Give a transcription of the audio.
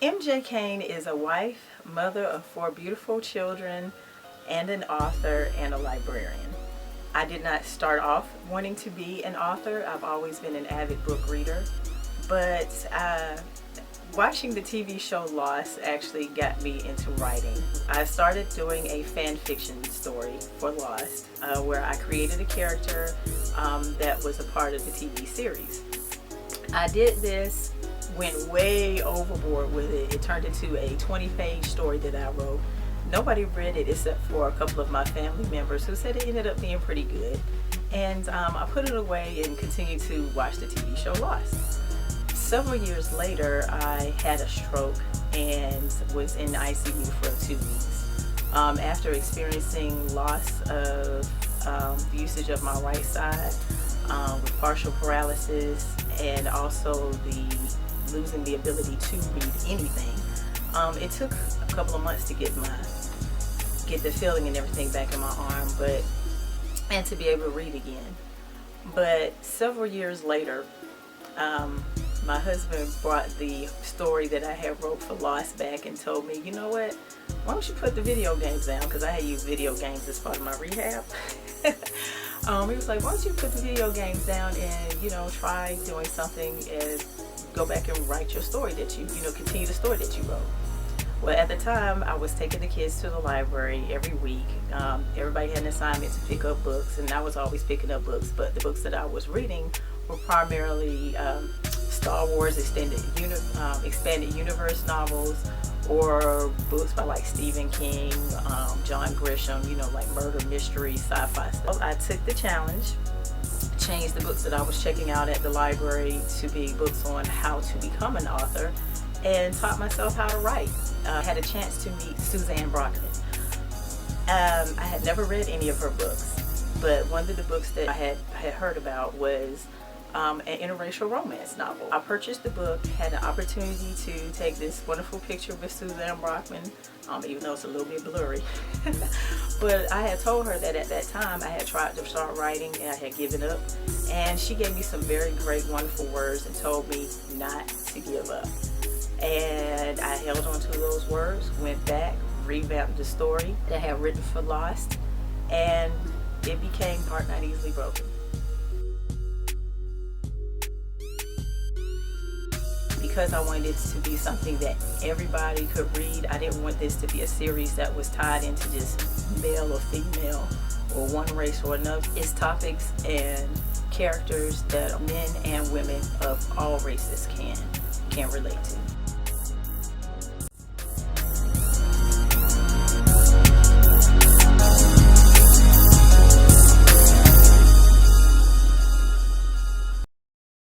MJ Kane is a wife, mother of 4 beautiful children, and an author and a librarian. I did not start off wanting to be an author. I've always been an avid book reader, but watching the TV show Lost actually got me into writing. I started doing a fan fiction story for Lost where I created a character that was a part of the TV series. I did this, went way overboard with it. It turned into a 20-page story that I wrote. Nobody read it except for a couple of my family members who said it ended up being pretty good. And I put it away and continued to watch the TV show Lost. Several years later, I had a stroke and was in the ICU for 2 weeks. After experiencing loss of the usage of my right side with partial paralysis and also losing the ability to read anything, it took a couple of months to get the feeling and everything back in my arm, and to be able to read again. But several years later, my husband brought the story that I had wrote for Lost back and told me, you know what, why don't you put the video games down, because I had used video games as part of my rehab. He was like, why don't you put the video games down and, try doing something and go back and write your story that continue the story that you wrote. Well, at the time, I was taking the kids to the library every week. Everybody had an assignment to pick up books, and I was always picking up books, but the books that I was reading were primarily Star Wars expanded universe novels, or books by like Stephen King, John Grisham, like murder, mystery, sci-fi stuff. I took the challenge, changed the books that I was checking out at the library to be books on how to become an author, and taught myself how to write. I had a chance to meet Suzanne Brockman. I had never read any of her books, but one of the books that I had heard about was an interracial romance novel. I purchased the book, had an opportunity to take this wonderful picture with Suzanne Brockman, even though it's a little bit blurry. But I had told her that at that time I had tried to start writing and I had given up, and she gave me some very great, wonderful words and told me not to give up. And I held on to those words, went back, revamped the story that I had written for Lost, and it became Heart Not Easily Broken. Because I wanted it to be something that everybody could read, I didn't want this to be a series that was tied into just male or female or one race or another. It's topics and characters that men and women of all races can relate to.